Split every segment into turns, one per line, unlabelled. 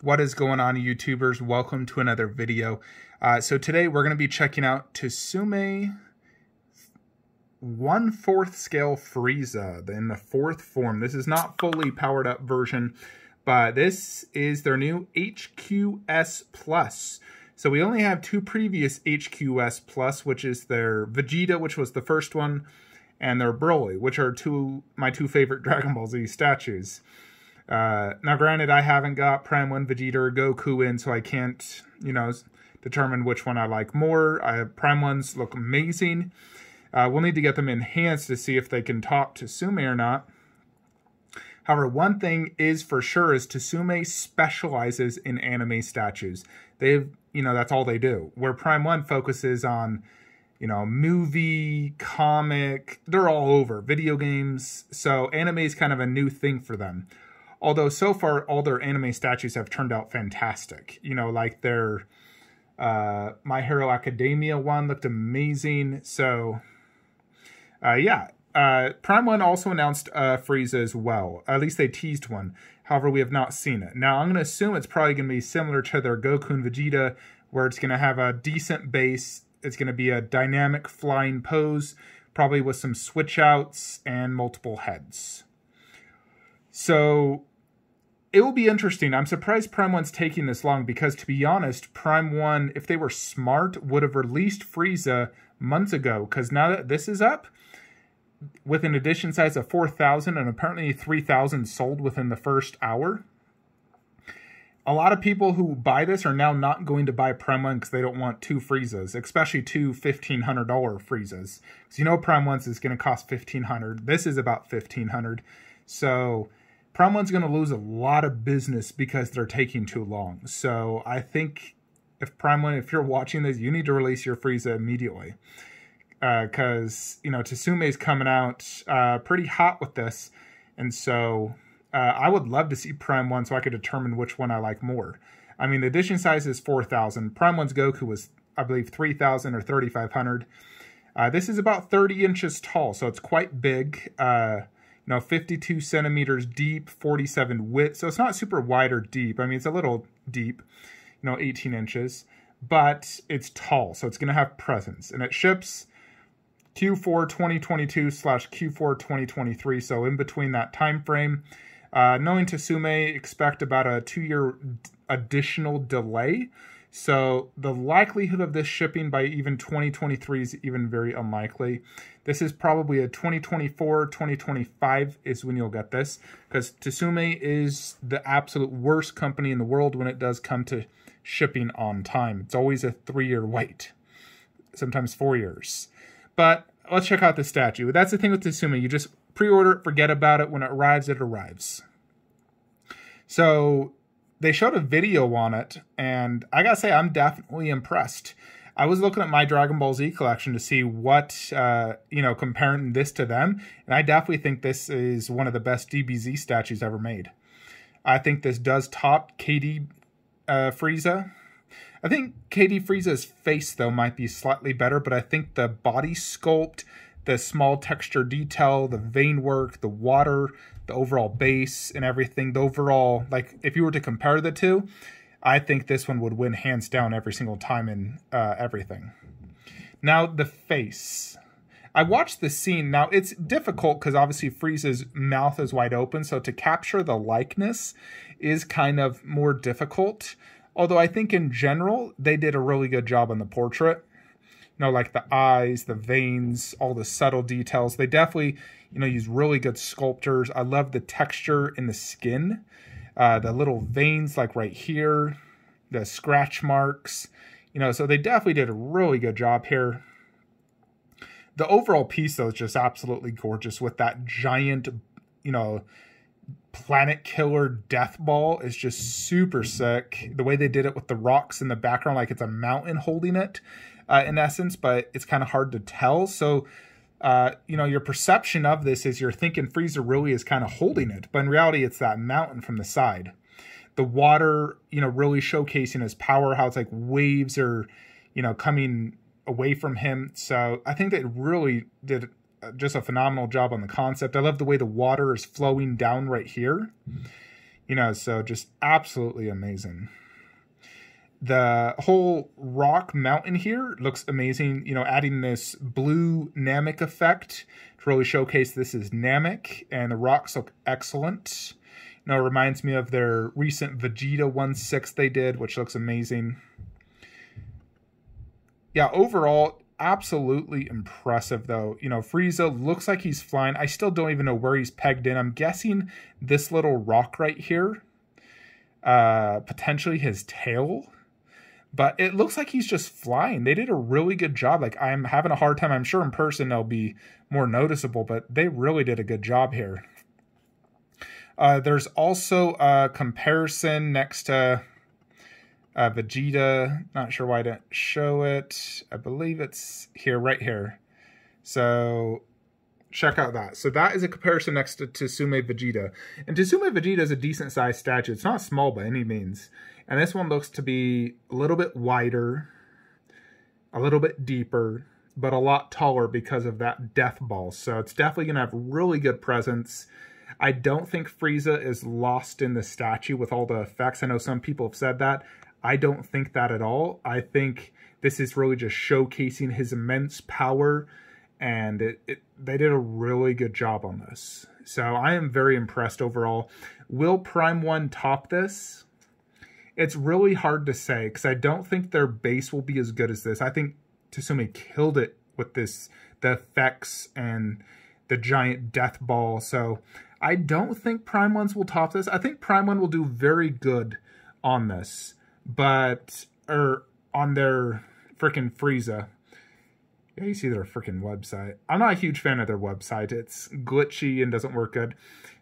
What is going on, YouTubers? Welcome to another video. So today we're going to be checking out Tsume 1/4 scale Frieza in the 4th form. This is not fully powered up version, but this is their new HQS Plus. So we only have two previous HQS Plus, which is their Vegeta, which was the first one, and their Broly, which are my two favorite Dragon Ball Z statues. Now granted, I haven't got Prime 1 Vegeta or Goku in, so I can't, determine which one I like more. Prime 1s look amazing. We'll need to get them enhanced to see if they can top Tsume or not. However, one thing is for sure is Tsume specializes in anime statues. That's all they do. Where Prime 1 focuses on, movie, comic, they're all over, video games. So anime is kind of a new thing for them. Although so far, all their anime statues have turned out fantastic. Like their My Hero Academia one looked amazing. So, Prime 1 also announced Frieza as well. At least they teased one. However, we have not seen it. Now, I'm going to assume it's probably going to be similar to their Goku and Vegeta, where it's going to have a decent base. It's going to be a dynamic flying pose, probably with some switch outs and multiple heads. So it will be interesting. I'm surprised Prime 1's taking this long because, to be honest, Prime 1, if they were smart, would have released Frieza months ago. Because now that this is up, with an edition size of 4,000 and apparently 3,000 sold within the first hour, a lot of people who buy this are now not going to buy Prime 1 because they don't want two Friezas, especially two $1,500 Friezas. Because Prime 1's is going to cost $1,500. This is about $1,500. So Prime 1's going to lose a lot of business because they're taking too long. So I think if Prime 1, if you're watching this, you need to release your Frieza immediately. Because, Tsume is coming out pretty hot with this. And so I would love to see Prime 1 so I could determine which one I like more. I mean, the edition size is 4,000. Prime 1's Goku was, I believe, 3,000 or 3,500. This is about 30 inches tall, so it's quite big. 52 centimeters deep, 47 width. So it's not super wide or deep. I mean, it's a little deep, 18 inches. But it's tall, so it's going to have presence. And it ships Q4 2022/Q4 2023, so in between that time frame. Knowing Tsume, expect about a 2-year additional delay. So the likelihood of this shipping by even 2023 is even very unlikely. This is probably a 2024, 2025 is when you'll get this. Because Tsume is the absolute worst company in the world when it does come to shipping on time. It's always a 3-year wait. Sometimes 4 years. But let's check out the statue. That's the thing with Tsume. You just pre-order it, forget about it. When it arrives, it arrives. So they showed a video on it, and I gotta say, I'm definitely impressed. I was looking at my Dragon Ball Z collection to see what, comparing this to them, and I definitely think this is one of the best DBZ statues ever made. I think this does top KD Frieza. I think KD Frieza's face, though, might be slightly better, but I think the body sculpt, the small texture detail, the vein work, the water, the overall base, and everything, the overall, if you were to compare the two, I think this one would win hands down every single time in everything. Now, the face. I watched the scene. Now, it's difficult because obviously Frieza's mouth is wide open, so to capture the likeness is kind of more difficult. Although I think in general, they did a really good job on the portrait. Like the eyes, the veins, all the subtle details. They definitely, use really good sculptors. I love the texture in the skin. The little veins like right here. The scratch marks. So they definitely did a really good job here. The overall piece, though, is just absolutely gorgeous with that giant, planet killer death ball is just super sick. The way they did it with the rocks in the background, like it's a mountain holding it in essence, but it's kind of hard to tell. So, your perception of this is you're thinking Frieza really is kind of holding it, but in reality, it's that mountain from the side. The water, really showcasing his power, how it's like waves are, coming away from him. So I think they really did just a phenomenal job on the concept. I love the way the water is flowing down right here. You know, so just absolutely amazing. The whole rock mountain here looks amazing. You know, adding this blue Namek effect to really showcase this is Namek, and the rocks look excellent. You know, it reminds me of their recent Vegeta 1/6 they did, which looks amazing. Yeah, overall, absolutely impressive, though. You know, Frieza looks like he's flying. I still don't even know where he's pegged in. I'm guessing this little rock right here, potentially his tail. But it looks like he's just flying. They did a really good job. Like, I'm having a hard time. I'm sure in person they'll be more noticeable, but they really did a good job here. There's also a comparison next to Vegeta. Not sure why I didn't show it. I believe it's here, right here. So check out that. So that is a comparison next to Tsume Vegeta. And Tsume Vegeta is a decent sized statue. It's not small by any means. And this one looks to be a little bit wider, a little bit deeper, but a lot taller because of that death ball. So it's definitely going to have really good presence. I don't think Frieza is lost in the statue with all the effects. I know some people have said that. I don't think that at all. I think this is really just showcasing his immense power, and they did a really good job on this. So I am very impressed overall. Will Prime 1 top this? It's really hard to say, because I don't think their base will be as good as this. I think Tsume killed it with this, the effects and the giant death ball. So I don't think Prime 1s will top this. I think Prime 1 will do very good on this, but, or on their freaking Frieza. Yeah, you see their freaking website. I'm not a huge fan of their website. It's glitchy and doesn't work good.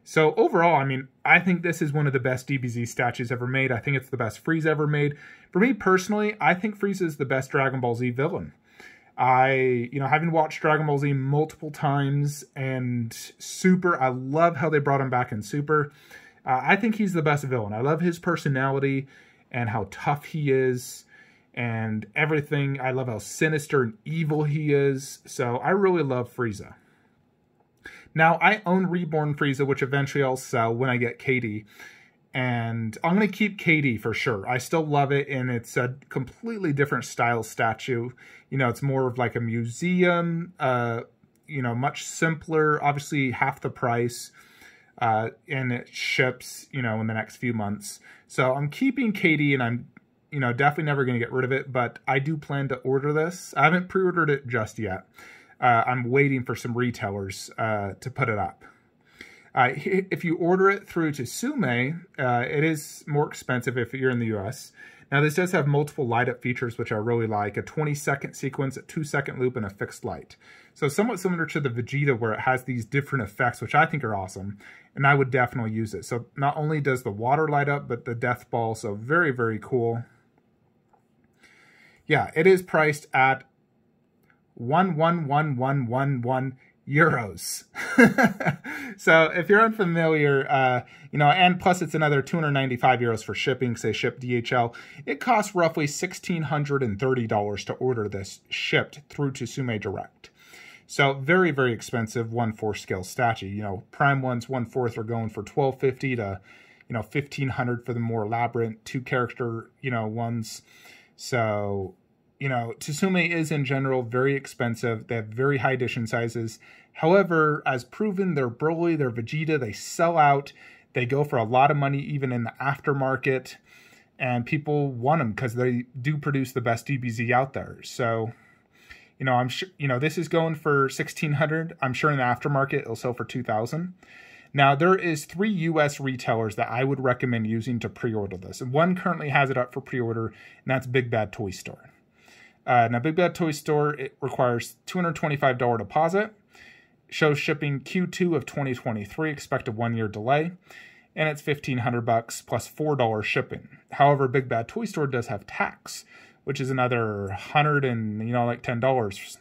So overall, I mean, I think this is one of the best DBZ statues ever made. I think it's the best Frieza ever made. For me personally, I think Frieza is the best Dragon Ball Z villain. Having watched Dragon Ball Z multiple times and Super, I love how they brought him back in Super. I think he's the best villain. I love his personality and how tough he is and everything. I love how sinister and evil he is. So I really love Frieza. Now, I own Reborn Frieza, which eventually I'll sell when I get KD. And I'm going to keep KD for sure. I still love it, and it's a completely different style statue. You know, it's more of like a museum, much simpler, obviously half the price, and it ships, in the next few months. So I'm keeping KD, and I'm, definitely never going to get rid of it, but I do plan to order this. I haven't pre-ordered it just yet. I'm waiting for some retailers to put it up. If you order it through Tsume, it is more expensive if you're in the US. Now, this does have multiple light-up features, which I really like. A 20-second sequence, a 2-second loop, and a fixed light. So somewhat similar to the Vegeta, where it has these different effects, which I think are awesome. And I would definitely use it. So not only does the water light up, but the death ball. So very, very cool. Yeah, it is priced at 11111 euros. So if you're unfamiliar, and plus it's another 295 euros for shipping, say ship DHL. It costs roughly $1,630 to order this shipped through Tsume Direct. So very, very expensive 1/4 scale statue. Prime ones 1/4 are going for $1,250 to, $1,500 for the more elaborate 2-character, ones. So, Tsume is in general very expensive. They have very high edition sizes. However, as proven, they're Broly, they're Vegeta, they sell out. They go for a lot of money even in the aftermarket. And people want them because they do produce the best DBZ out there. So, I'm sure, this is going for $1,600. I'm sure in the aftermarket it'll sell for $2,000. Now, there is 3 U.S. retailers that I would recommend using to pre-order this. And one currently has it up for pre-order, and that's Big Bad Toy Store. Now, Big Bad Toy Store, it requires $225 deposit. Shows shipping Q2 of 2023, expected 1-year delay. And it's $1,500 plus $4 shipping. However, Big Bad Toy Store does have tax, which is another $10.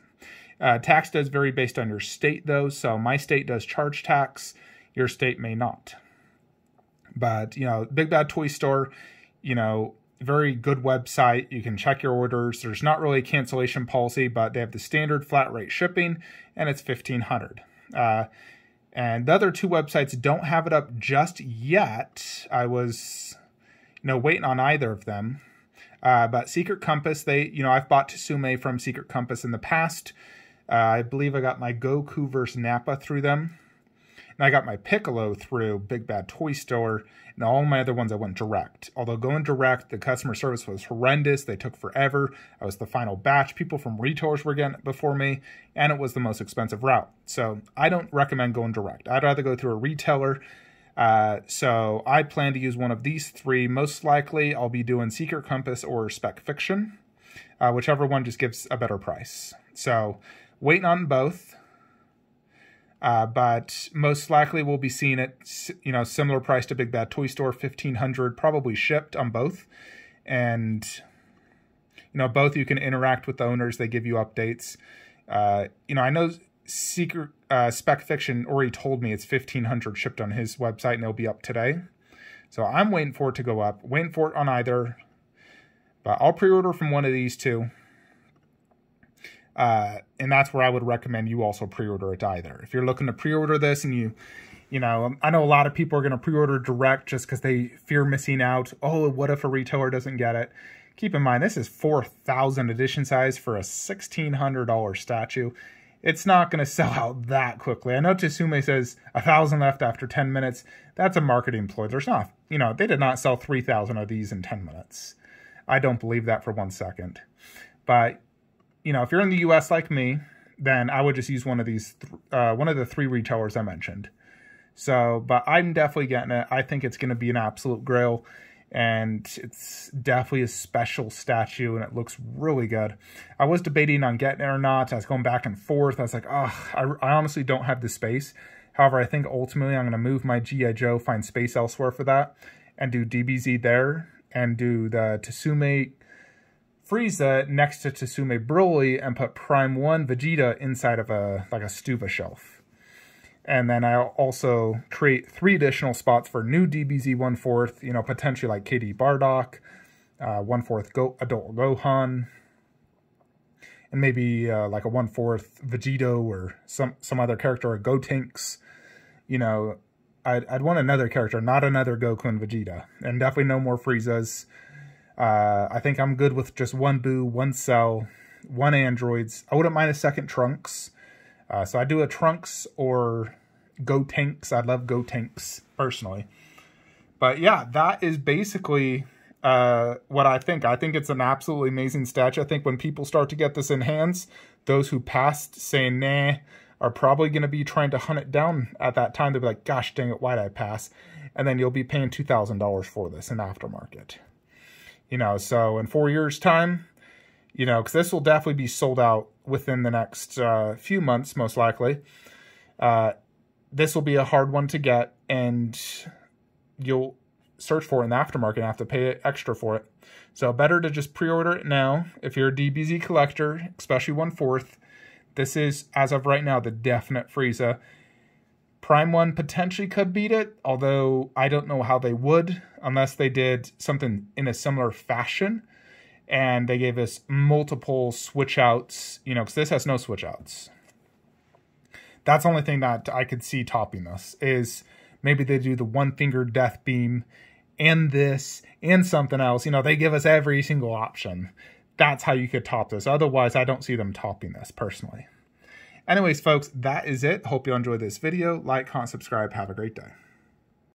Tax does vary based on your state, though. So my state does charge tax. Your state may not. But, Big Bad Toy Store, very good website. You can check your orders. There's not really a cancellation policy, but they have the standard flat rate shipping, and it's $1,500. And the other two websites don't have it up just yet. I was, waiting on either of them. But Secret Compass, I've bought Tsume from Secret Compass in the past. I believe I got my Goku vs. Nappa through them. And I got my Piccolo through Big Bad Toy Store. And all my other ones I went direct. Although going direct, the customer service was horrendous. They took forever. I was the final batch. People from retailers were getting it before me. And it was the most expensive route. So I don't recommend going direct. I'd rather go through a retailer. So I plan to use one of these three. Most likely I'll be doing Secret Compass or Spec Fiction. Whichever one just gives a better price. So waiting on both. But most likely we'll be seeing it, similar price to Big Bad Toy Store, $1,500, probably shipped on both. And, both you can interact with the owners. They give you updates. I know Spec Fiction already told me it's $1,500 shipped on his website and it'll be up today. So I'm waiting for it to go up, waiting for it on either. But I'll pre-order from one of these two. And that's where I would recommend you also pre-order it either. If you're looking to pre-order this and I know a lot of people are going to pre-order direct just because they fear missing out. Oh, what if a retailer doesn't get it? Keep in mind, this is 4,000 edition size for a $1,600 statue. It's not going to sell out that quickly. I know Tsume says 1,000 left after 10 minutes. That's a marketing ploy. There's not, they did not sell 3,000 of these in 10 minutes. I don't believe that for 1 second. But if you're in the U.S. like me, then I would just use one of these, one of the three retailers I mentioned. So, but I'm definitely getting it. I think it's going to be an absolute grail, and it's definitely a special statue, and it looks really good. I was debating on getting it or not. I was going back and forth. I was like, I honestly don't have the space. However, I think ultimately I'm going to move my G.I. Joe, find space elsewhere for that, and do DBZ there, and do the Tsume Frieza next to Tsume Broly and put Prime 1 Vegeta inside of a Stuva shelf. And then I'll also create 3 additional spots for new DBZ 1/4, potentially like KD Bardock, 1/4 Adult Gohan, and maybe like a 1/4 Vegito or some other character, or Gotenks. I'd want another character, not another Goku and Vegeta. And definitely no more Friezas. I think I'm good with just 1 Boo, 1 Cell, 1 Androids. I wouldn't mind a second Trunks. So I'd do a Trunks or Gotenks. I'd love Gotenks, personally. But yeah, that is basically what I think. I think it's an absolutely amazing statue. I think when people start to get this in hands, those who passed saying nah are probably going to be trying to hunt it down at that time. They'll be like, gosh dang it, why'd I pass? And then you'll be paying $2,000 for this in aftermarket. So in 4 years' time, because this will definitely be sold out within the next few months, most likely. This will be a hard one to get, and you'll search for it in the aftermarket and have to pay extra for it. So better to just pre-order it now. If you're a DBZ collector, especially 1/4, this is, as of right now, the definite Frieza. Prime 1 potentially could beat it, although I don't know how they would, unless they did something in a similar fashion, and they gave us multiple switch-outs, because this has no switch-outs. That's the only thing that I could see topping this, is maybe they do the 1-finger death beam, and this, and something else. They give us every single option. That's how you could top this. Otherwise, I don't see them topping this, personally. Anyways, folks, that is it. Hope you enjoyed this video. Like, comment, subscribe. Have a great day.